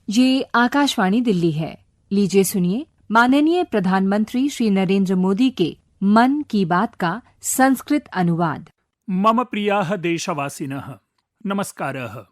ये आकाशवाणी दिल्ली है। लीजिए सुनिए माननीय प्रधानमंत्री श्री नरेंद्र मोदी के मन की बात का संस्कृत अनुवाद। मम प्रियाः देशवासिनः, नमस्कारः।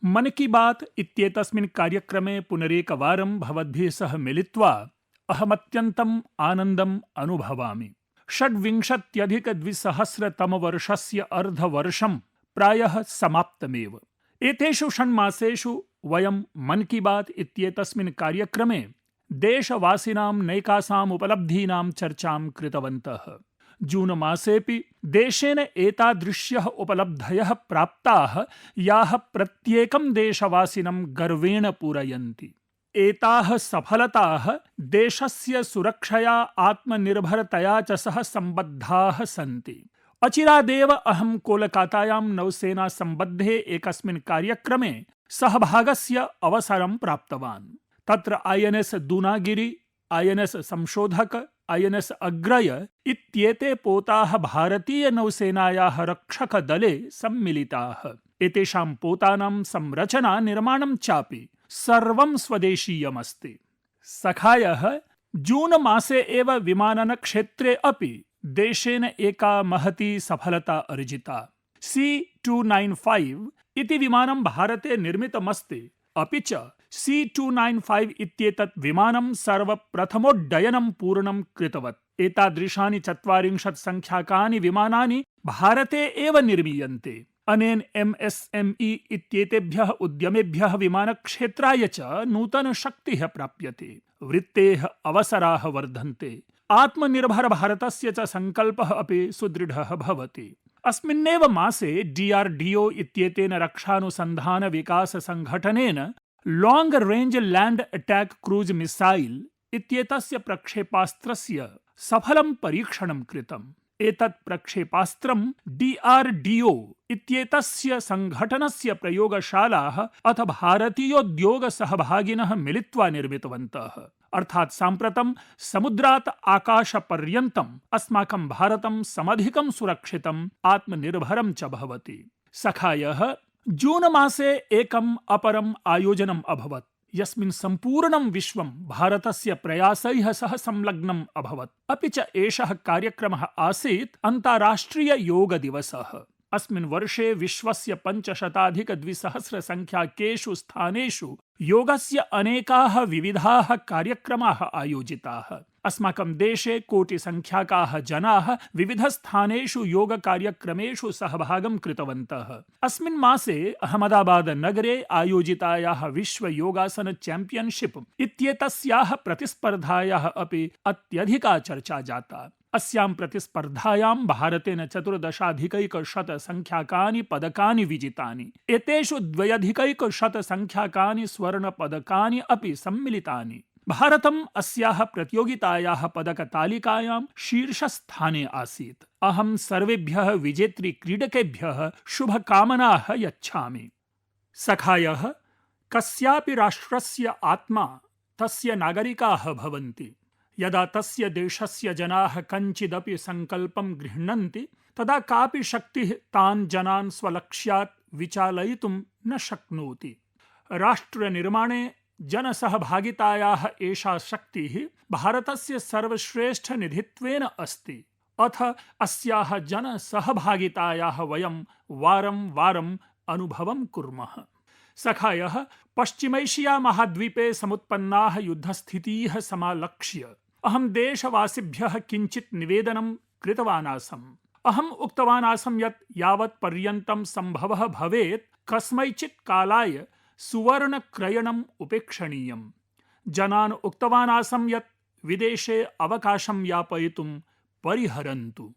मन की बात इत्येतस्मिन् कार्यक्रमे पुनरेकवारं भवद्भिः सह मिलित्वा अहमत्यन्तम् आनन्दम् अनुभवामि। 26-2000 अर्धवर्षं प्रायः समाप्तमेव। एतेषु षण्मासेषु वयं मन की बात इत्येतस्मिन् कार्यक्रमे देशवासिनां नैकासाम् उपलब्धीनां चर्चां कृतवन्तः। जून मासेऽपि देशेन एतादृश्यः उपलब्धयः प्राप्ताः याः प्रत्येकं देशवासिनं गर्वेण पूरयन्ति। एताः सफलताः देशस्य सुरक्षया आत्मनिर्भरतया च सह सम्बद्धाः सन्ति। अचिरादेव अहं कोलकातायां नौसेना सम्बद्धे एकस्मिन् कार्यक्रमे सहभागस्य अवसरं प्राप्तवान्। तत्र INS दूनागिरि, INS संशोधक, INS अग्रय इत्येते पोताः भारतीय नौसेनायाः रक्षकदले सम्मिलिताः। एतेषां पोतानां संरचना निर्माणं चापि सर्वं स्वदेशीयमस्ति। सखायः जून मासे एव विमाननक्षेत्रे अपि देशेन एका महती सफलता अर्जिता। C295 इति विमानं भारते निर्मितमस्ति। अपि च C295 इत्येतत् विमानं सर्वप्रथमोड्डयनं पूर्णं कृतवत्। एतादृशानि 40 संख्याकानि विमानानि भारते एव निर्मीयन्ते। अनेन MSME इत्येतेभ्यः उद्यमेभ्यः विमानक्षेत्राय च नूतनशक्तिः प्राप्यते, वृत्तेः अवसराः वर्धन्ते, आत्मनिर्भर भारतस्य च संकल्पः अपि सुदृढः भवति। अस्मिन्नेव मासे DRDO इत्येतेन रक्षानुसन्धान विकास संघटनेन long range land attack cruise missile इत्येतस्य प्रक्षेपास्त्रस्य सफलं परीक्षणं कृतम्। एतत् प्रक्षेपास्त्रं DRDO इत्येतस्य संघटनस्य प्रयोगशालाः अथ भारतीयोद्योगसहभागिनः मिलित्वा निर्मितवन्तः। अर्थात् साम्प्रतं समुद्रात् आकाशपर्यन्तम् अस्माकं भारतं समधिकं सुरक्षितम् आत्मनिर्भरं च भवति। सखायः जून मासे एकम् अपरम् आयोजनम् अभवत्, यस्मिन् सम्पूर्णं विश्वं भारतस्य प्रयासैः सह संलग्नम् अभवत्। अपि च एषः कार्यक्रमः आसीत् अन्ताराष्ट्रिय योग दिवसः। अस्मिन् वर्षे विश्वस्य 500-200 संख्याकेषु स्थानेषु योगस्य अनेकाः विविधाः कार्यक्रमाः आयोजिताः। अस्माकं देशे कोटिसंख्याकाः जनाः विविधस्थानेषु योगकार्यक्रमेषु सहभागं कृतवन्तः। अस्मिन् मासे अहमदाबाद नगरे आयोजितायाः विश्व योगासन चैंपियनशिप इत्येतस्याः प्रतिस्पर्धायाः अपि अत्यधिका चर्चा जाता। अस्यां प्रतिस्पर्धायां भारतेन 14,100 संख्याकानि पदकानि विजितानि। एतेषु 2,100 संख्याकानि स्वर्णपदकानि अपि सम्मिलितानि। भारतम् अस्याः प्रतियोगितायाः पदकतालिकायां शीर्षस्थाने आसीत्। अहं सर्वेभ्यः विजेतृ क्रीडकेभ्यः शुभकामनाः यच्छामि। सखायः कस्यापि राष्ट्रस्य आत्मा तस्य नागरिकाः भवन्ति। यदा तस्य देशस्य जनाः कञ्चिदपि संकल्पं गृह्णन्ति तदा कापि शक्तिः तान् जनान् स्वलक्ष्यात् विचालयितुं न शक्नोति। राष्ट्रनिर्माणे जनसहभागितायाः एषा शक्तिः भारतस्य सर्वश्रेष्ठनिधित्वेन अस्ति। अथ अस्याः जनसहभागितायाः वयं वारं वारम् अनुभवं कुर्मः। सखायः पश्चिमैशिया महाद्वीपे समुत्पन्नाः युद्धस्थितीः समालक्ष्य अहं देशवासिभ्यः किञ्चित् निवेदनं कृतवान् आसम्। अहम् उक्तवान् आसम् यत् यावत् पर्यन्तं सम्भवः भवेत् कस्मैचित् कालाय सुवर्णक्रयणम् उपेक्षणीयम्। जनान् उक्तवान् आसम् यत् विदेशे अवकाशं यापयितुं परिहरन्तु।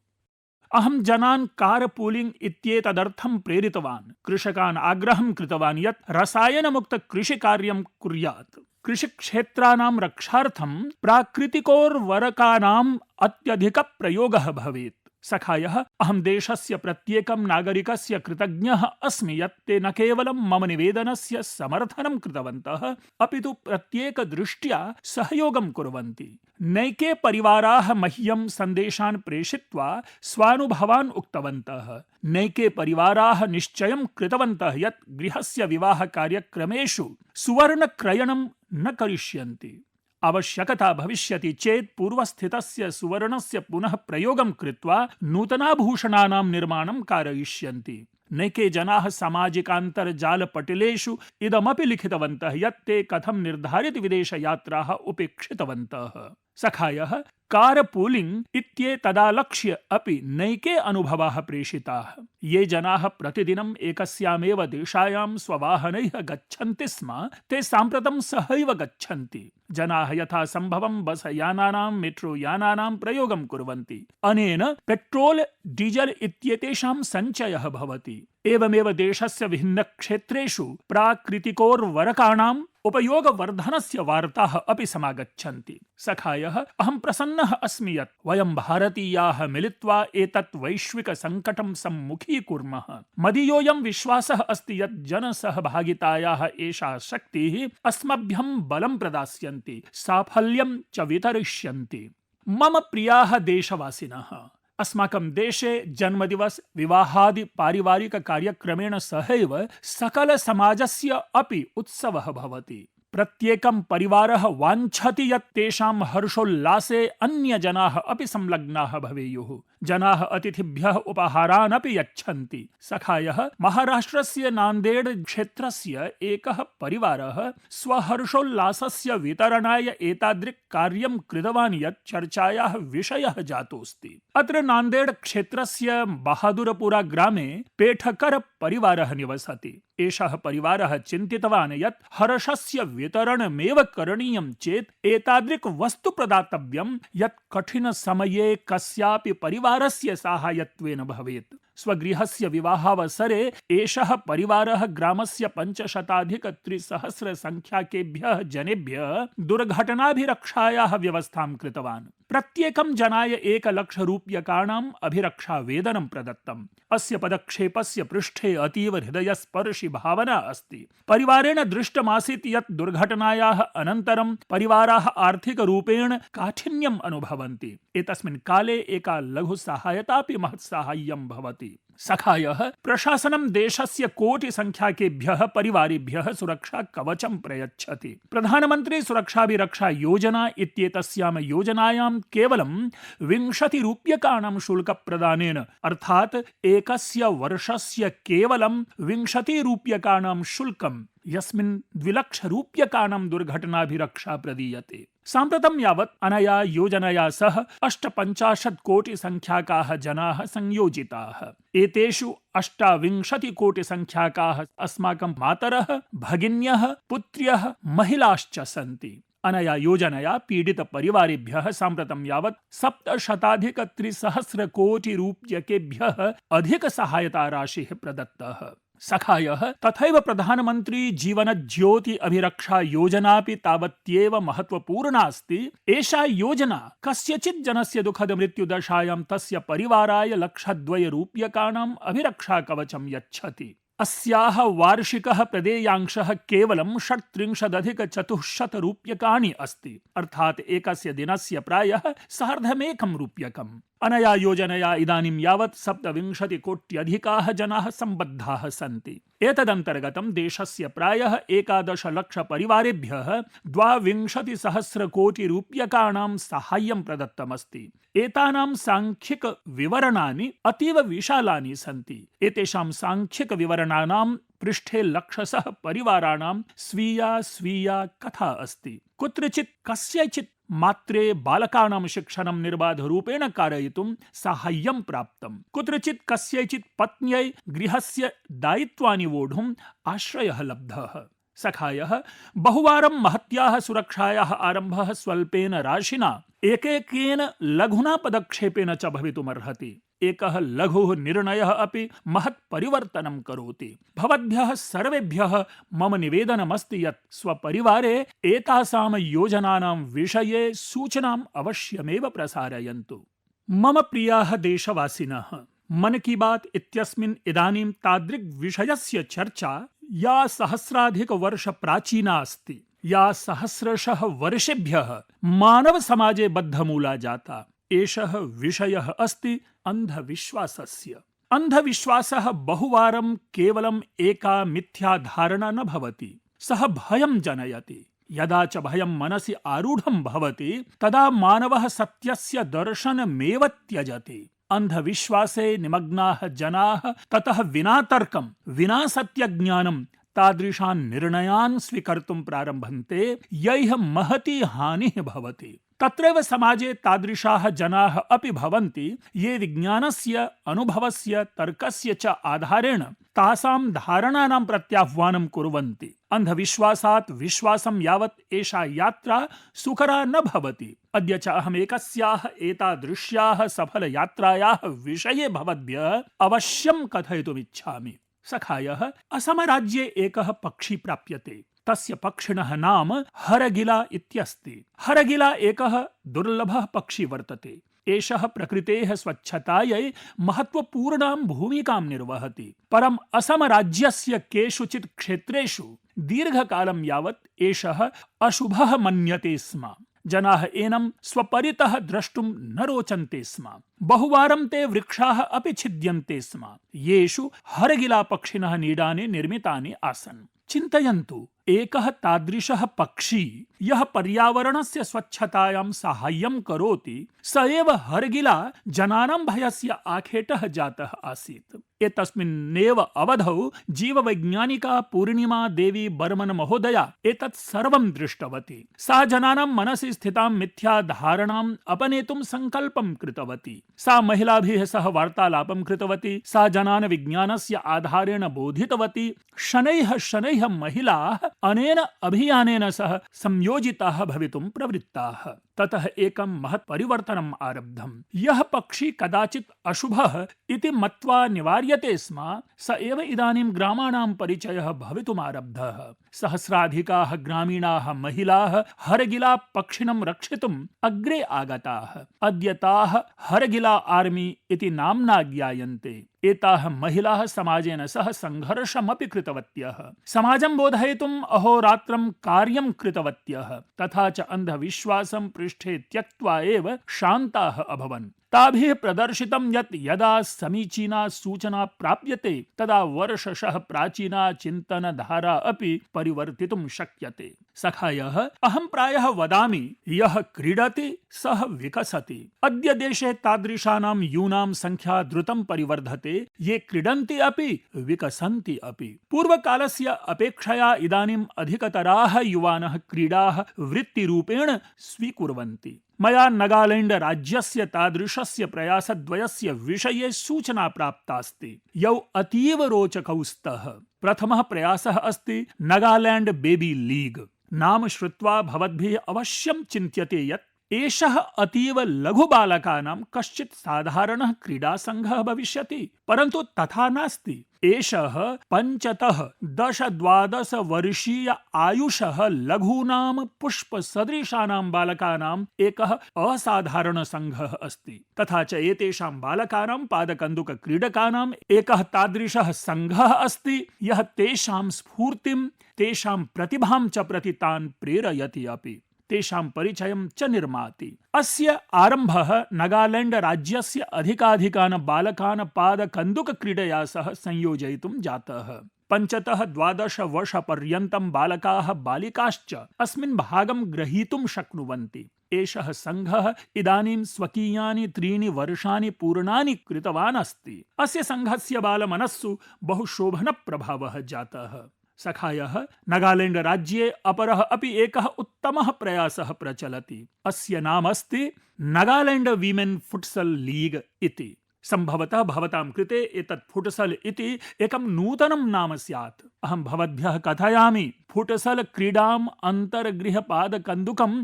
अहं जनान् कारपूलिंग इत्येतदर्थं प्रेरितवान्। कृषकान् आग्रहं कृतवान् यत् रसायनमुक्त कृषिकार्यं कुर्यात्। कृषिक्षेत्राणां रक्षार्थं प्राकृतिकोर्वरकानाम् अत्यधिकप्रयोगः भवेत्। सखायः अहं देशस्य प्रत्येकं नागरिकस्य कृतज्ञः अस्मि यत् ते न केवलं मम निवेदनस्य समर्थनं कृतवन्तः अपि तु प्रत्येकदृष्ट्या सहयोगं कुर्वन्ति। नैके परिवाराः मह्यं सन्देशान् प्रेषयित्वा स्वानुभवान् उक्तवन्तः। नैके परिवाराः निश्चयं कृतवन्तः यत् गृहस्य विवाहकार्यक्रमेषु सुवर्णक्रयणं न करिष्यन्ति। आवश्यकता भविष्यति चेत् पूर्वस्थितस्य सुवर्णस्य पुनः प्रयोगं कृत्वा नूतनाभूषणानां निर्माणं कारयिष्यन्ति। नैके जनाः सामाजिकान्तर्जालपटलेषु इदमपि लिखितवन्तः यत् ते कथं निर्धारितविदेशयात्राः उपेक्षितवन्तः। सखायः कारपूलिंग इत्येतदालक्ष्य अपि नैके अनुभवाः प्रेषिताः। ये जनाः प्रतिदिनम् एकस्यामेव दिशायां स्ववाहनैः गच्छन्ति स्म ते साम्प्रतं सहैव गच्छन्ति। जनाः यथा सम्भवं बस यानानां मेट्रो यानानां प्रयोगं कुर्वन्ति। अनेन पेट्रोल डीजल इत्येतेषां सञ्चयः भवति। एवमेव देशस्य विभिन्नक्षेत्रेषु प्राकृतिकोर्वरकाणाम् उपयोगवर्धनस्य वार्ताः अपि समागच्छन्ति। सखायः अहं प्रसन्नः अस्मि यत् वयं भारतीयाः मिलित्वा एतत् वैश्विकसङ्कटं सम्मुखीकुर्मः। मदीयोऽयं विश्वासः अस्ति यत् जनसहभागितायाः एषा शक्तिः अस्मभ्यं बलं प्रदास्यन्ति, साफल्यं च वितरिष्यन्ति। मम प्रियाः देशवासिनः, अस्माकं देशे जन्मदिवस विवाहादि पारिवारिक कार्यक्रमेण सहैव सकल समाजस्य अपि उत्सवः भवति। प्रत्येकं परिवारः वाञ्छति यत् तेषां हर्षोल्लासे अन्यजनाः अपि संलग्नाः भवेयुः। जनाः अतिथिभ्यः उपहारान् अपि यच्छन्ति। सखायः महाराष्ट्रस्य नान्देड क्षेत्रस्य एकः परिवारः स्वहर्षोल्लासस्य वितरणाय एतादृक् कार्यं कृतवान् यत् चर्चायाः विषयः जातोऽस्ति। अत्र नान्देड क्षेत्रस्य बहादुरपुरा ग्रामे पेठकर परिवारः निवसति। एषः परिवारः चिन्तितवान् यत् हर्षस्य वितरणमेव करणीयं चेत् एतादृक् वस्तु प्रदातव्यं यत् कठिनसमये कस्यापि परिवारस्य साहाय्यत्वेन भवेत्। स्वगृहस्य विवाहावसरे एषः परिवारः ग्रामस्य 500,300 संख्याकेभ्यः जनेभ्यः दुर्घटनाभिरक्षायाः व्यवस्थां कृतवान्। प्रत्येकं जनाय 1,00,000 रूप्यकाणाम् अभिरक्षावेदनं प्रदत्तम्। अस्य पदक्षेपस्य पृष्ठे अतीव हृदयस्पर्शि भावना अस्ति। परिवारेण दृष्टमासीत् यत् दुर्घटनायाः अनन्तरं परिवाराः आर्थिकरूपेण काठिन्यम् अनुभवन्ति। एतस्मिन् काले एका लघुसहायतापि महत्साहाय्यं भवति। सखायः प्रशासनं देशस्य कोटिसंख्याकेभ्यः परिवारेभ्यः सुरक्षा कवचं प्रयच्छति। प्रधानमन्त्री सुरक्षाभिरक्षा योजना इत्येतस्यां योजनायां केवलं 20 रूप्यकाणां शुल्कप्रदानेन अर्थात् एकस्य वर्षस्य केवलं 20 रूप्यकाणां शुल्कं यस्मिन् 2,00,000 रूप्यकाणां दुर्घटनाभिरक्षा प्रदीयते। साम्प्रतं यावत् अनया योजनया सह 58 कोटि संख्याकाः जनाः संयोजिताः। एतेषु 28 कोटि संख्याकाः अस्माकं मातरः, भगिन्यः, पुत्र्यः, महिलाश्च सन्ति। अनया योजनया पीडित परिवारेभ्यः साम्प्रतं यावत् 700,300 कोटि रूप्यकेभ्यः अधिक सहायता राशिः प्रदत्तः। सखायः तथैव प्रधानमन्त्री जीवन ज्योति अभिरक्षा योजनापि तावत्येव महत्वपूर्णा अस्ति। एषा योजना कस्यचित् जनस्य दुःखद मृत्युदशायां तस्य परिवाराय 1,02 रूप्यकाणाम् अभिरक्षा कवचं यच्छति। अस्याः वार्षिकः प्रदेयांशः केवलं 37,400 रूप्यकाणि अस्ति, अर्थात् एकस्य दिनस्य प्रायः 1,50 रूप्यकम्। अनया योजनया इदानीं यावत् 27 कोट्यधिकाः जनाः सम्बद्धाः सन्ति। एतदन्तर्गतं देशस्य प्रायः 11 लक्ष परिवारेभ्यः 22,000 कोटि रूप्यकाणां साहाय्यं प्रदत्तमस्ति। एतानां सांख्यिक विवरणानि अतीव विशालानि सन्ति। एतेषां सांख्यिक विवरणानां पृष्ठे लक्षशः परिवाराणां स्वीया कथा अस्ति। कुत्रचित् कस्यचित् मात्रे बालकानां शिक्षणं निर्बाधरूपेण कारयितुं साहाय्यं प्राप्तम्। कुत्रचित् कस्यचित् पत्न्यै गृहस्य दायित्वानि वोढुम् आश्रयः लब्धः। सखायः बहुवारं महत्याः सुरक्षायाः आरम्भः स्वल्पेन राशिना एकेकेन लघुना पदक्षेपेन च भवितुमर्हति। एकः लघुः निर्णयः अपि महत् परिवर्तनं करोति। भवद्भ्यः सर्वेभ्यः मम निवेदनमस्ति यत् स्वपरिवारे एतासां योजनानां विषये सूचनाम् अवश्यमेव प्रसारयन्तु। मम प्रियाः देशवासिनः, मन की बात इत्यस्मिन् इदानीं तादृग्विषयस्य चर्चा या सहस्राधिकवर्ष प्राचीना अस्ति, या सहस्रशः वर्षेभ्यः मानव समाजे बद्धमूला जाता। एषः विषयः अस्ति अन्धविश्वासस्य। अन्धविश्वासः बहुवारं केवलम् एका मिथ्या धारणा न भवति, सः भयं जनयति। यदा च भयं मनसि आरूढं भवति तदा मानवः सत्यस्य दर्शनमेव त्यजति। अन्धविश्वासे निमग्नाः जनाः ततः विना तर्कं, विना सत्यज्ञानं तादृशान् निर्णयान् स्वीकर्तुं प्रारभन्ते, यैः महती हानिः भवति। तत्रैव समाजे तादृशाः जनाः अपि भवन्ति ये विज्ञानस्य, अनुभवस्य, तर्कस्य च आधारेण तासां धारणानां प्रत्याह्वानं कुर्वन्ति। अन्धविश्वासात् विश्वासं यावत् एषा यात्रा सुकरा न भवति। अद्य च अहमेकस्याः एतादृश्याः सफलयात्रायाः विषये भवद्भ्यः अवश्यं कथयितुमिच्छामि। सखायः, असमराज्ये एकः पक्षी प्राप्यते। तस्य पक्षिणः नाम हरगिला इत्यस्ति। हरगिला एकः दुर्लभः पक्षी वर्तते। एषः प्रकृतेः स्वच्छतायै महत्वपूर्णां भूमिकां निर्वहति। परम् असमराज्यस्य केषुचित् क्षेत्रेषु दीर्घकालं यावत् एषः अशुभः मन्यते स्म। जनाः एनं स्वपरितः द्रष्टुं न रोचन्ते स्म। बहुवारं ते वृक्षाः अपि छिद्यन्ते स्म, येषु हरगिला पक्षिणः नीडानि निर्मितानि आसन्। चिन्तयन्तु, एकः तादृशः पक्षी यः पर्यावरणस्य स्वच्छतायां साहाय्यं करोति, स एव हरगिला जनानां भयस्य आखेटः जातः आसीत्। एतस्मिन्नेव अवधौ जीववैज्ञानिका पूर्णिमा देवी बर्मन महोदया एतत् सर्वं दृष्टवती। सा जनानां मनसि स्थितां मिथ्या धारणाम् अपनेतुं संकल्पं कृतवती। सा महिलाभिः सह वार्तालापं कृतवती। सा जनान् विज्ञानस्य आधारेण बोधितवती। शनैः शनैः महिलाः अनेन अभियानेन सह संयोजिताः भवितुं प्रवृत्ताः। ततः एकं महत् परिवर्तनम् आरब्धम्। यः पक्षी कदाचित् अशुभः इति मत्वा निवार्यते स्म, स एव इदानीं ग्रामाणां परिचयः भवितुम् आरब्धः। सहस्राधिकाः ग्रामीणाः महिलाः हरगिला पक्षिणं रक्षितुम् अग्रे आगताः। अद्य ताः हरगिला आर्मी इति नाम्ना ज्ञायन्ते। एताः महिलाः समाजेन सह संघर्षमपि कृतवत्यः। समाजं बोधयितुम् अहोरात्रं कार्यं कृतवत्यः। तथा च अन्धविश्वासं पृष्ठे त्यक्त्वा एव शान्ताः अभवन्। ताभिः प्रदर्शितं यत् यदा समीचीना सूचना प्राप्यते तदा वर्षशः प्राचीना चिन्तनधारा अपि परिवर्तितुं शक्यते। सखायः, अहं प्रायः वदामि, यः क्रीडति सः विकसति। अद्य देशे तादृशानां यूनां संख्या द्रुतं परिवर्धते, ये क्रीडन्ति अपि विकसन्ति अपि। पूर्वकालस्य अपेक्षया इदानीम् अधिकतराः युवानः क्रीडाः वृत्तिरूपेण स्वीकुर्वन्ति। मया नागालैंड राज्यस्य तादृशस्य प्रयासद्वयस्य विषये सूचना प्राप्तास्ति, यौ अतीव रोचकौ स्तः। प्रथमः प्रयासः अस्ति नागालैंड बेबी लीग। नाम श्रुत्वा भवद्भिः अवश्यं चिन्त्यते यत् एषः अतीव लघुबालकानां कश्चित् साधारणः क्रीडासङ्घः भविष्यति, परन्तु तथा नास्ति। एषः 5-10-12 वर्षीय आयुषः लघूनां पुष्पसदृशानां बालकानाम् एकः असाधारणसङ्घः अस्ति। तथा च एतेषां बालकानां पादकन्दुकक्रीडकानाम् एकः तादृशः सङ्घः अस्ति, यः तेषां स्फूर्तिं, तेषां प्रतिभां च प्रति तान् प्रेरयति अपि, तेषां परिचयं च निर्माति। अस्य आरम्भः नागालैंड राज्यस्य अधिकाधिकान् बालकान् पादकन्दुकक्रीडया सह संयोजयितुं जातः। 5-12 वर्षपर्यन्तं बालकाः बालिकाश्च अस्मिन् भागं ग्रहीतुं शक्नुवन्ति। एषः सङ्घः इदानीं स्वकीयानि 3 वर्षाणि पूर्णानि कृतवान् अस्ति। अस्य सङ्घस्य बालमनस्सु बहु शोभनप्रभावः जातः। सखायः, नागालैंड राज्ये अपरः अपि एकः उत्तमः प्रयासः प्रचलति। अस्य नाम अस्ति नागालैंड वीमेन् फुट्सल लीग इति। सम्भवतः भवतां कृते एतत् फुट्सल इति एकं नूतनं नाम स्यात्। अहं भवद्भ्यः कथयामि, फुट्सल क्रीडाम् अन्तर्गृहपादकन्दुकम्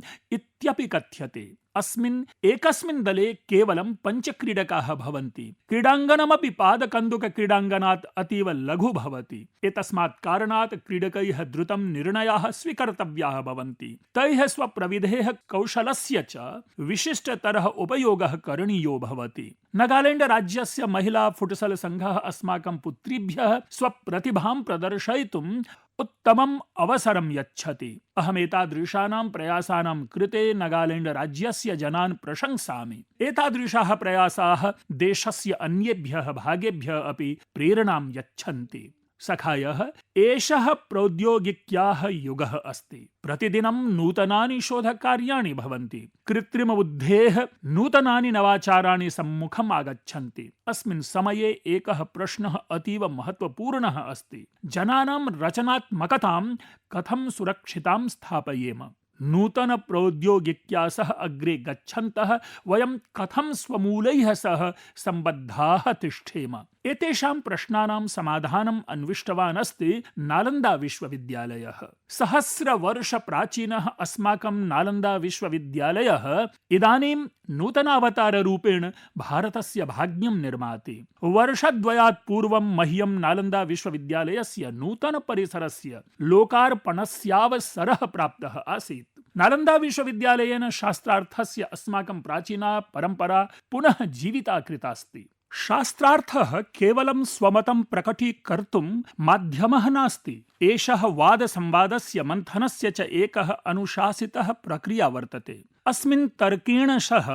इत्यपि कथ्यते। अस्मिन् एकस्मिन् दले केवलं 5 क्रीडकाः भवन्ति। क्रीडाङ्गणमपि पादकन्दुकक्रीडाङ्गणात् अतीव लघु भवति। एतस्मात् कारणात् क्रीडकैः द्रुतं निर्णयाः स्वीकर्तव्याः भवन्ति। तैः स्वप्रविधेः कौशलस्य च विशिष्टतरः उपयोगः करणीयो भवति। नागालैण्ड राज्यस्य महिला फुटसल संघः अस्माकं पुत्रीभ्यः स्वप्रतिभां प्रदर्शयितुम् उत्तमम् अवसरं यच्छति। अहमेतादृशानां प्रयासानां कृते नागालैण्ड राज्यस्य जनान् प्रशंसामि। एतादृशाः प्रयासाः देशस्य अन्येभ्यः भागेभ्यः अपि प्रेरणां यच्छन्ति। सखायः, एषः प्रौद्योगिक्याः युगः अस्ति। प्रतिदिनं नूतनानि शोधकार्याणि भवन्ति। कृत्रिमबुद्धेः नूतनानि नवाचाराणि सम्मुखम् आगच्छन्ति। अस्मिन् समये एकः प्रश्नः अतीव महत्वपूर्णः अस्ति। जनानां रचनात्मकतां कथं सुरक्षितां स्थापयेम? नूतन प्रौद्योगिक्या सह अग्रे गच्छन्तः वयं कथं स्वमूलैः सह सम्बद्धाः तिष्ठेम? एतेषां प्रश्नानां समाधानम् अन्विष्टवान् अस्ति नालन्दा विश्वविद्यालयः। सहस्रवर्ष प्राचीनः अस्माकं नालन्दा विश्वविद्यालयः इदानीं नूतनावताररूपेण भारतस्य भाग्यं निर्माति। वर्षद्वयात् पूर्वं मह्यं नालन्दा विश्वविद्यालयस्य नूतन परिसरस्य लोकार्पणस्यावसरः प्राप्तः आसीत्। नालन्दा विश्वविद्यालयेन शास्त्रार्थस्य अस्माकं प्राचीना परम्परा पुनः जीविता कृतास्ति। शास्त्रार्थः केवलं स्वमतं प्रकटीकर्तुं माध्यमः नास्ति। एषः वादसंवादस्य मन्थनस्य च एकः अनुशासितः प्रक्रिया वर्तते। अस्मिन् तर्केण सह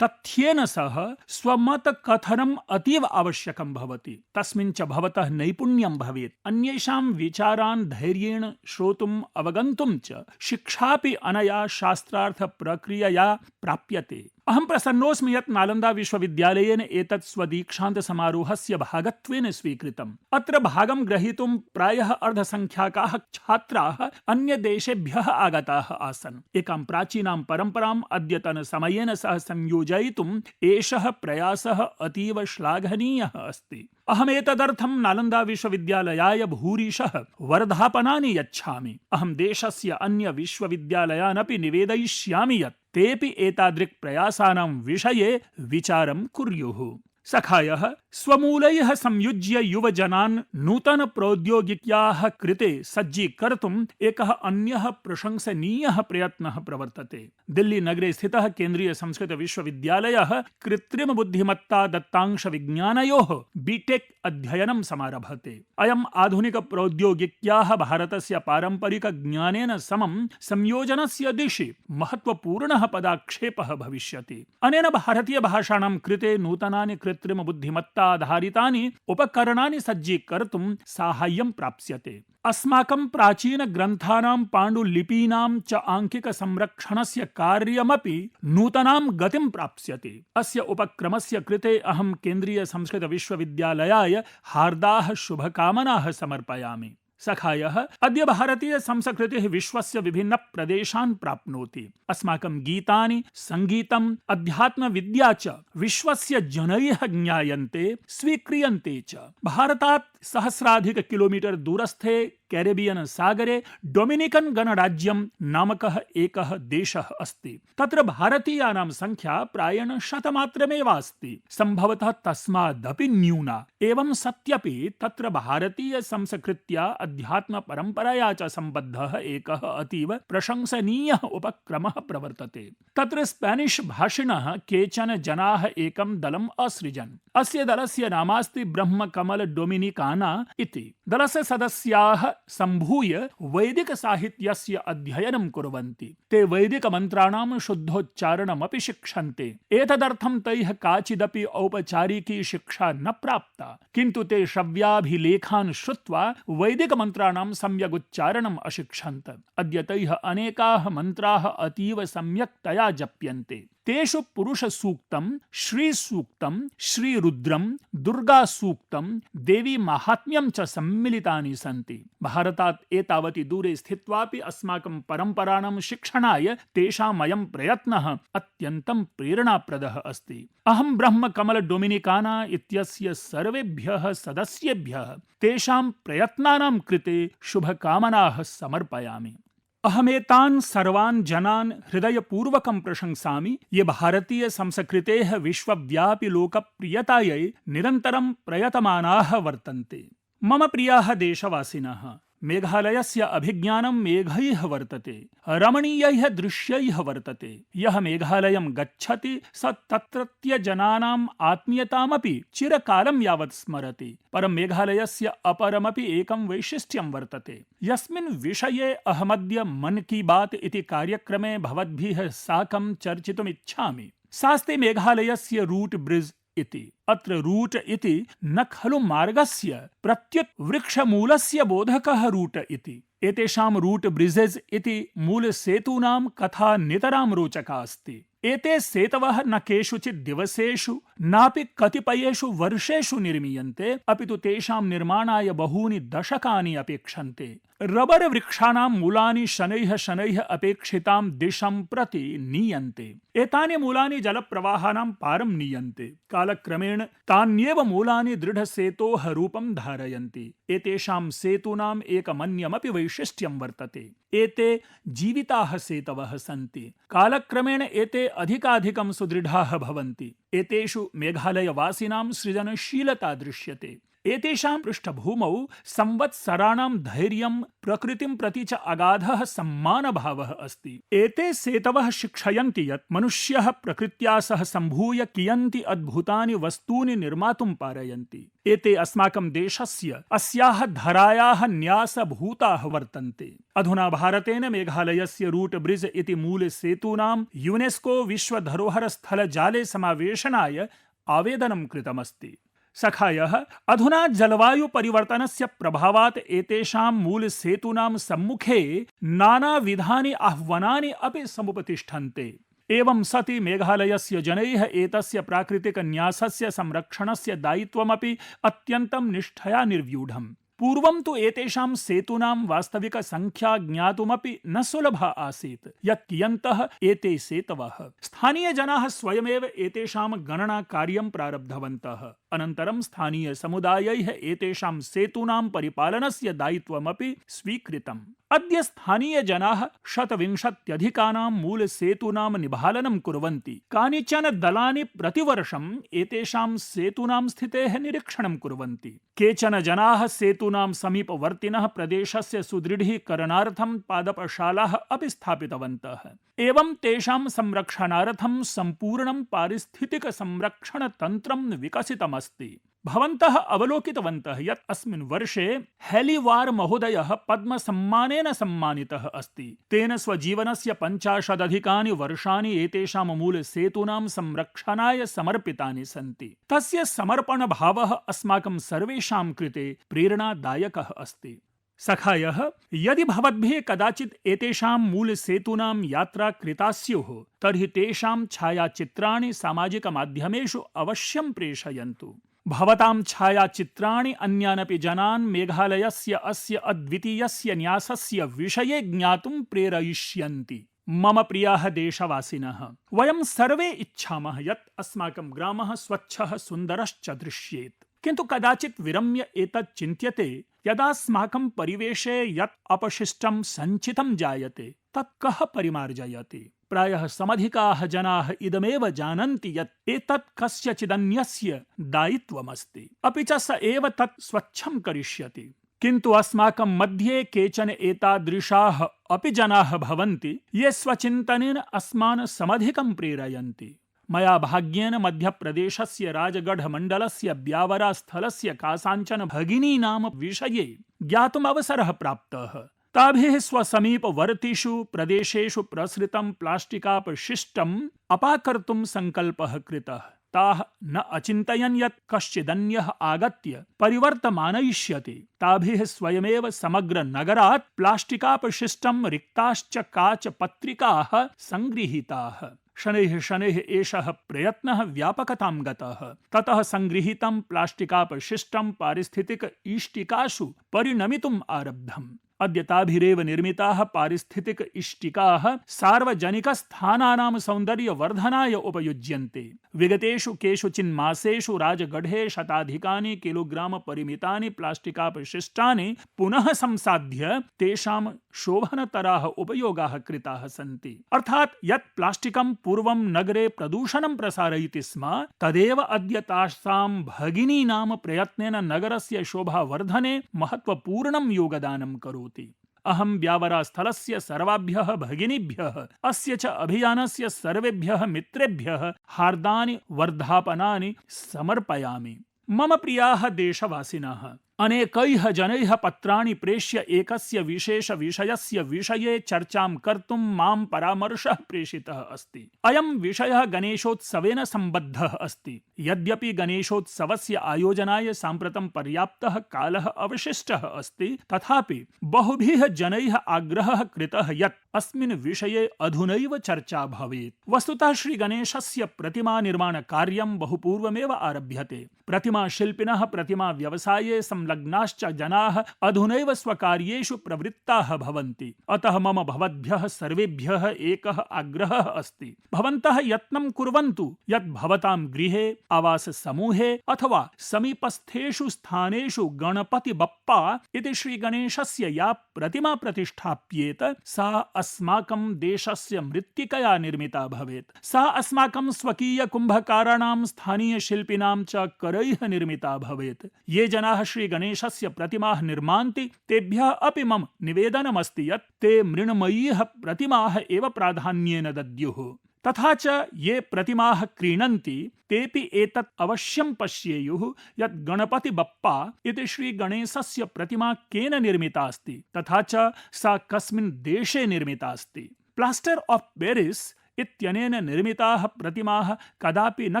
तथ्येन सह स्वमतकथनम् अतीव आवश्यकं भवति। तस्मिन् च भवतः नैपुण्यं भवेत्। अन्येषां विचारान् धैर्येण श्रोतुम् अवगन्तुं च शिक्षापि अनया शास्त्रार्थ प्रक्रियया प्राप्यते। अहं प्रसन्नोऽस्मि यत् नालन्दा विश्वविद्यालयेन एतत् स्वदीक्षान्त समारोहस्य भागत्वेन स्वीकृतम्। अत्र भागं ग्रहीतुं प्रायः अर्धसंख्याकाः छात्राः अन्यदेशेभ्यः आगताः आसन्। एकां प्राचीनां परम्पराम् अद्यतन समयेन सह संयोजयितुम् एषः प्रयासः अतीव श्लाघनीयः अस्ति। अहमेतदर्थं नालन्दा विश्वविद्यालयाय भूरिशः वर्धापनानि यच्छामि। अहं देशस्य अन्य विश्वविद्यालयान् अपि निवेदयिष्यामि यत् तेऽपि एतादृक् प्रयासानां विषये विचारं कुर्युः। सखायः, स्वमूलैः संयुज्य युवजनान् नूतन प्रौद्योगिक्याः कृते सज्जीकर्तुम् एकः अन्यः प्रशंसनीयः प्रयत्नः प्रवर्तते। दिल्ली नगरे स्थितः केन्द्रीय संस्कृत विश्वविद्यालयः कृत्रिम बुद्धिमत्ता दत्तांश विज्ञानयोः बीटेक् अध्ययनं समारभते। अयम् आधुनिक प्रौद्योगिक्याः भारतस्य पारम्परिक ज्ञानेन समं संयोजनस्य दिशि महत्वपूर्णः पदाक्षेपः भविष्यति। अनेन भारतीय भाषाणां कृते नूतनानि कृत्रिम बुद्धिमत्ता आधारितानि उपकरणानि सज्जीकर्तुं साहाय्यं प्राप्स्यते। अस्माकं प्राचीन ग्रन्थानां पाण्डुलिपीनां च आङ्किक संरक्षणस्य कार्यमपि नूतनां गतिं प्राप्स्यते। अस्य उपक्रमस्य कृते अहं केन्द्रीय संस्कृत विश्वविद्यालयाय हार्दाः शुभकामनाः समर्पयामि। सखायः, अद्य भारतीय संस्कृतिः विश्वस्य विभिन्न प्रदेशान् प्राप्नोति। अस्माकं गीतानि, संगीतम्, अध्यात्मविद्या च विश्वस्य जनैः ज्ञायन्ते, स्वीक्रियन्ते च। भारतात् सहस्राधिक किलोमीटर दूरस्थे कैरेबियन सागरे डोमिनिकन गणराज्यं नामकः एकः देशः अस्ति। तत्र भारतीयानां संख्या प्रायेण शतमात्रमेव अस्ति, सम्भवतः तस्मादपि न्यूना। एवं सत्यपि तत्र भारतीय संस्कृत्या अध्यात्म परम्परया च सम्बद्धः एकः अतीव प्रशंसनीयः उपक्रमः प्रवर्तते। तत्र स्पेनिश भाषिणः केचन जनाः एकं दलम् असृजन्। अस्य दलस्य नामास्ति ब्रह्मकमल डोमिनिकाना इति। दलस्य सदस्याः सम्भूय वैदिक साहित्यस्य अध्ययनं कुर्वन्ति। ते वैदिक मन्त्राणां शुद्धोच्चारणमपि शिक्षन्ते। एतदर्थं तैः काचिदपि औपचारिकी शिक्षा न प्राप्ता, किन्तु ते श्रव्याभिलेखान् श्रुत्वा वैदिक मन्त्राणां सम्यगुच्चारणम् अशिक्षन्त। अद्य तैः अनेकाः मन्त्राः अतीव सम्यक्तया जप्यन्ते। तेषु पुरुषसूक्तं, श्रीसूक्तं, श्रीरुद्रं, दुर्गासूक्तं, देवी माहात्म्यं च सम्मिलितानि सन्ति। भारतात् एतावति दूरे स्थित्वापि अस्माकं परम्पराणां शिक्षणाय तेषामयं प्रयत्नः अत्यन्तं प्रेरणाप्रदः अस्ति। अहं ब्रह्मकमल डोमिनिकाना इत्यस्य सर्वेभ्यः सदस्येभ्यः तेषां प्रयत्नानां कृते शुभकामनाः समर्पयामि। अहमेतान् सर्वान् जनान् हृदयपूर्वकं प्रशंसामि, ये भारतीय संस्कृतेः विश्वव्यापि लोकप्रियतायै निरन्तरं प्रयतमानाः वर्तन्ते। मम प्रियाः देशवासिनः, मेघालयस्य अभिज्ञानं मेघैः वर्तते, रमणीयैः दृश्यैः वर्तते। यः मेघालयं गच्छति स तत्रत्य जनानाम् आत्मीयतामपि चिरकालं यावत् स्मरति। परं मेघालयस्य अपरमपि एकं वैशिष्ट्यं वर्तते, यस्मिन् विषये अहमद्य मन की बात इति कार्यक्रमे भवद्भिः साकं चर्चितुमिच्छामि। सास्ति मेघालयस्य रूट् ब्रिड्ज् इति। अत्र रूट इति न खलु मार्गस्य प्रत्युत वृक्षमूलस्य बोधकः रूट इति। एतेषां रूट ब्रिजेस् इति मूलसेतूनां कथा नितरां रोचका अस्ति। एते सेतवः न केषुचित् दिवसेषु नापि कतिपयेषु वर्षेषु निर्मीयन्ते, अपितु तेषां निर्माणाय बहूनि दशकानि अपेक्षन्ते। रबर वृक्षाणां मूलानि शनैः शनैः अपेक्षितां दिशं प्रति नीयन्ते। एतानि मूलानि जलप्रवाहानां पारं नीयन्ते। कालक्रमेण तान्येव मूलानि दृढसेतोः रूपं धारयन्ति। एतेषां सेतूनाम् एकमन्यमपि वैशिष्ट्यं वर्तते। एते जीविताः सेतवः सन्ति। कालक्रमेण एते अधिकाधिकं सुदृढाः भवन्ति। एतेषु मेघालयवासिनां सृजनशीलता दृश्यते। एतेषां पृष्ठभूमौ संवत्सराणां धैर्यं, प्रकृतिं प्रति च अगाधः सम्मानभावः अस्ति। एते सेतवः शिक्षयन्ति यत् मनुष्यः प्रकृत्या सह सम्भूय कियन्ति अद्भुतानि वस्तूनि निर्मातुं पारयन्ति। एते अस्माकं देशस्य अस्याः धरायाः न्यासभूताः वर्तन्ते। अधुना भारतेन मेघालयस्य रूट ब्रिज इति मूल सेतूनां यूनेस्को विश्वधरोहरस्थलजाले समावेशनाय आवेदनं कृतमस्ति। सखायः, अधुना जलवायु परिवर्तनस्य प्रभावात् एतेषां मूल सेतूनां सम्मुखे नानाविधानि आह्वानानि अपि समुपतिष्ठन्ते। एवं सति मेघालयस्य जनैः एतस्य प्राकृतिकन्यासस्य संरक्षणस्य दायित्वमपि अत्यन्तं निष्ठया निर्व्यूढम्। पूर्वं तु एतेषां सेतूनां वास्तविक संख्या ज्ञातुमपि न सुलभा आसीत्, यत् कियन्तः एते सेतवः। स्थानीयजनाः स्वयमेव एतेषां गणनाकार्यं प्रारब्धवन्तः। अनन्तरं स्थानीयसमुदायैः एतेषां सेतूनां परिपालनस्य दायित्वमपि स्वीकृतम्। अद्य स्थानीयजनाः 120 मूलसेतूनां निभालनं कुर्वन्ति। कानिचन दलानि प्रतिवर्षम् एतेषां सेतूनां स्थितेः निरीक्षणं कुर्वन्ति। केचन जनाः सेतूनां समीपवर्तिनः प्रदेशस्य सुदृढीकरणार्थं पादपशालाः अपि स्थापितवन्तः। एवं तेषां संरक्षणार्थं सम्पूर्णं पारिस्थितिक संरक्षणतन्त्रं विकसितमस्ति। भवन्तः अवलोकितवन्तः यत् अस्मिन् वर्षे हेलीवार् महोदयः पद्मसम्मानेन सम्मानितः अस्ति। तेन स्वजीवनस्य 50 वर्षाणि एतेषां मूलसेतूनां संरक्षणाय समर्पितानि सन्ति। तस्य समर्पणभावः अस्माकं सर्वेषां कृते प्रेरणादायकः अस्ति। सखायः, यदि भवद्भिः कदाचित् एतेषां मूलसेतूनां यात्रा कृता स्युः, तर्हि तेषां छायाचित्राणि सामाजिकमाध्यमेषु अवश्यं प्रेषयन्तु। भवतां छायाचित्राणि अन्यानपि जनान् मेघालयस्य अस्य अद्वितीयस्य न्यासस्य विषये ज्ञातुं प्रेरयिष्यन्ति। मम प्रियाः देशवासिनः, वयं सर्वे इच्छामः यत् अस्माकं ग्रामः स्वच्छः सुन्दरश्च दृश्येत्। किन्तु कदाचित् विरम्य एतत् चिन्त्यते, यदास्माकं परिवेशे यत् अपशिष्टं सञ्चितं जायते तत् कः परिमार्जयति? प्रायः समधिकाः जनाः इदमेव जानन्ति यत् एतत् कस्यचिदन्यस्य दायित्वमस्ति, अपि च स एव तत् स्वच्छं करिष्यति। किन्तु अस्माकं मध्ये केचन एतादृशाः अपि जनाः भवन्ति, ये स्वचिन्तनेन अस्मान् समधिकं प्रेरयन्ति। मया भाग्येन मध्यप्रदेशस्य राजगढ़ मण्डलस्य ब्यावरा स्थलस्य कासाञ्चन भगिनीनां विषये ज्ञातुम् अवसरः प्राप्तः। ताभिः स्वसमीपवर्तिषु प्रदेशेषु प्रसृतं प्लास्टिकापशिष्टम् अपाकर्तुं सङ्कल्पः कृतः। ताः न अचिन्तयन् यत् कश्चिदन्यः आगत्य परिवर्तमानयिष्यति। ताभिः स्वयमेव समग्र नगरात् प्लास्टिकापशिष्टं रिक्ताश्च काचपत्रिकाः सङ्गृहीताः। शनैः शनैः एषः प्रयत्नः व्यापकतां गतः। ततः सङ्गृहीतं प्लास्टिकापशिष्टं पारिस्थितिक ईष्टिकासु परिणमितुम् आरब्धम्। अद्यताभिरेव निर्मिताः पारिस्थितिक इष्टिकाः सार्वजनिकस्थानानां सौन्दर्यवर्धनाय उपयुज्यन्ते। विगतेषु केषुचिन् मासेषु राजगढे शताधिकानि किलोग्राम परिमितानि प्लास्टिकापशिष्टानि पुनः संसाध्य तेषां शोभनतराः उपयोगाः कृताः सन्ति। अर्थात् यत् प्लास्टिकं पूर्वं नगरे प्रदूषणं प्रसारयति स्म तदेव अद्य तासां भगिनीनां प्रयत्नेन नगरस्य शोभावर्धने महत्वपूर्णं योगदानं करोति। अहं व्यावरास्थलस्य सर्वाभ्यः भगिनीभ्यः अस्य च अभियानस्य सर्वेभ्यः मित्रेभ्यः हार्दानि वर्धापनानि समर्पयामि। मम प्रियाः देशवासिनः, अनेकैः जनैः पत्राणि प्रेष्य एकस्य विशेषविषयस्य विषये चर्चां कर्तुं मां परामर्शः प्रेषितः अस्ति। अयं विषयः गणेशोत्सवेन सम्बद्धः अस्ति। यद्यपि गणेशोत्सवस्य आयोजनाय साम्प्रतं पर्याप्तः कालः अवशिष्टः अस्ति, तथापि बहुभिः जनैः आग्रहः कृतः यत् अस्मिन् विषये अधुनैव चर्चा भवेत्। वस्तुतः श्रीगणेशस्य प्रतिमा निर्माण कार्यं बहुपूर्वमेव आरभ्यते। प्रतिमाशिल्पिनः प्रतिमा व्यवसाये संलग्नाश्च जनाः अधुनैव स्वकार्येषु प्रवृत्ताः भवन्ति। अतः मम भवद्भ्यः सर्वेभ्यः एकः आग्रहः अस्ति। भवन्तः यत्नं कुर्वन्तु यत् भवतां गृहे, आवास समूहे अथवा समीपस्थेषु स्थानेषु गणपति बप्पा इति श्रीगणेशस्य या प्रतिमा प्रतिष्ठाप्येत सा अस्माकं देशस्य मृत्तिकया निर्मिता भवेत्। सा अस्माकं स्वकीय कुम्भकाराणां, स्थानीय शिल्पिनां च करैः निर्मिता भवेत्। ये जनाः श्रीगणेशस्य प्रतिमाः निर्मान्ति तेभ्यः अपि मम निवेदनमस्ति यत् ते मृण्मयीः प्रतिमाः एव प्राधान्येन दद्युः। तथा च ये प्रतिमाः क्रीणन्ति तेपि एतत् अवश्यं पश्येयुः यत् गणपति बप्पा इति श्रीगणेशस्य प्रतिमा केन निर्मिता अस्ति, तथा च सा कस्मिन् देशे निर्मिता अस्ति। प्लास्टर ऑफ पेरिस इत्यनेन निर्मिताः प्रतिमाः कदापि न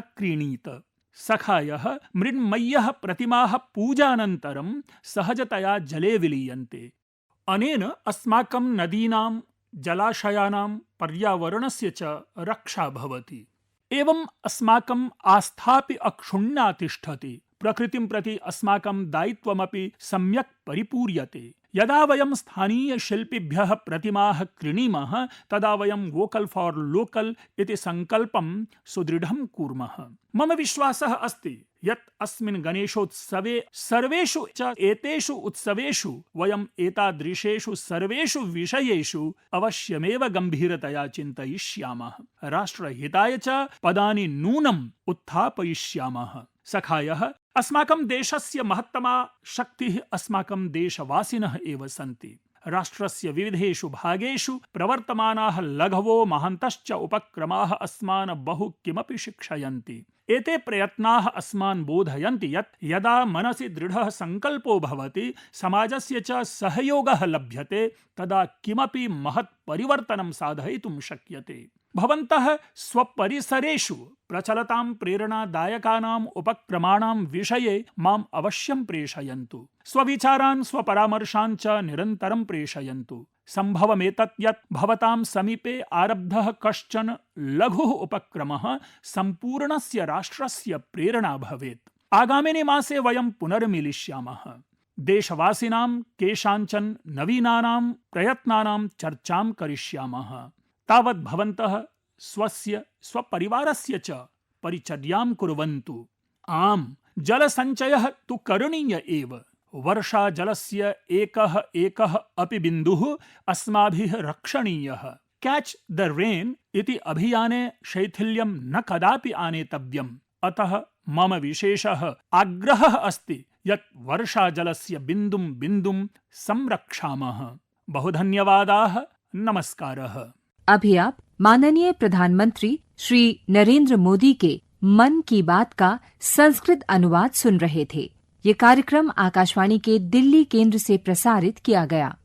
क्रीणीत। सखायः मृण्मय्यः प्रतिमाः पूजानन्तरं सहजतया जले विलीयन्ते। अनेन अस्माकं नदीनां, जलाशयानां, पर्यावरणस्य च रक्षा भवति। एवं अस्माकं आस्थापि अक्षुण्णा तिष्ठति। प्रकृतिं प्रति अस्माकं दायित्वमपि सम्यक् परिपूर्यते। यदा वयं स्थानीय शिल्पिभ्यः प्रतिमाः क्रीणीमः तदा वयं वोकल फॉर लोकल इति संकल्पं सुदृढं कुर्मः। मम विश्वासः अस्ति यत् अस्मिन् गणेशोत्सवे सर्वेषु च एतेषु उत्सवेषु वयं एतादृशेषु सर्वेषु विषयेषु अवश्यमेव गम्भीरतया चिन्तयिष्यामः। राष्ट्रहिताय च पदानि नूनम् उत्थापयिष्यामः। सखायः, अस्माकं देशस्य महत्तमा शक्तिः अस्माकं देशवासिनः एव सन्ति। राष्ट्रस्य विविधेषु भागेषु प्रवर्तमानाः लघवो महान्तश्च उपक्रमाः अस्मान् बहु किमपि शिक्षयन्ति। एते प्रयत्नाः अस्मान् बोधयन्ति यत् यदा मनसि दृढः संकल्पो भवति, समाजस्य च सहयोगः लभ्यते, तदा किमपि महत् परिवर्तनं साधयितुं शक्यते। भवन्तः स्वपरिसरेषु प्रचलतां प्रेरणादायकानाम् उपक्रमाणां विषये माम् अवश्यं प्रेषयन्तु। स्वविचारान्, स्वपरामर्शान् च निरन्तरं प्रेषयन्तु। सम्भवमेतत् यत् भवतां समीपे आरब्धः कश्चन लघुः उपक्रमः सम्पूर्णस्य राष्ट्रस्य प्रेरणा भवेत्। आगामिनि मासे वयं पुनर्मिलिष्यामः। देशवासिनां केषाञ्चन नवीनानां प्रयत्नानां चर्चां करिष्यामः। तावत् भवन्तः स्वस्य, स्वपरिवारस्य च परिचर्यां कुर्वन्तु। आम्, जलसञ्चयः तु करणीय एव। वर्षाजलस्य एकः एकः अपि बिन्दुः अस्माभिः रक्षणीयः। कैच द रेन इति अभियाने शैथिल्यं न कदापि आनेतव्यम्। अतः मम विशेषः आग्रहः अस्ति यत् वर्षाजलस्य बिन्दुं बिन्दुं संरक्षामः। बहुधन्यवादाः। नमस्कारः। अभी आप माननीय प्रधानमंत्री श्री नरेंद्र मोदी के मन की बात का संस्कृत अनुवाद सुन रहे थे। ये कार्यक्रम आकाशवाणी के दिल्ली केंद्र से प्रसारित किया गया।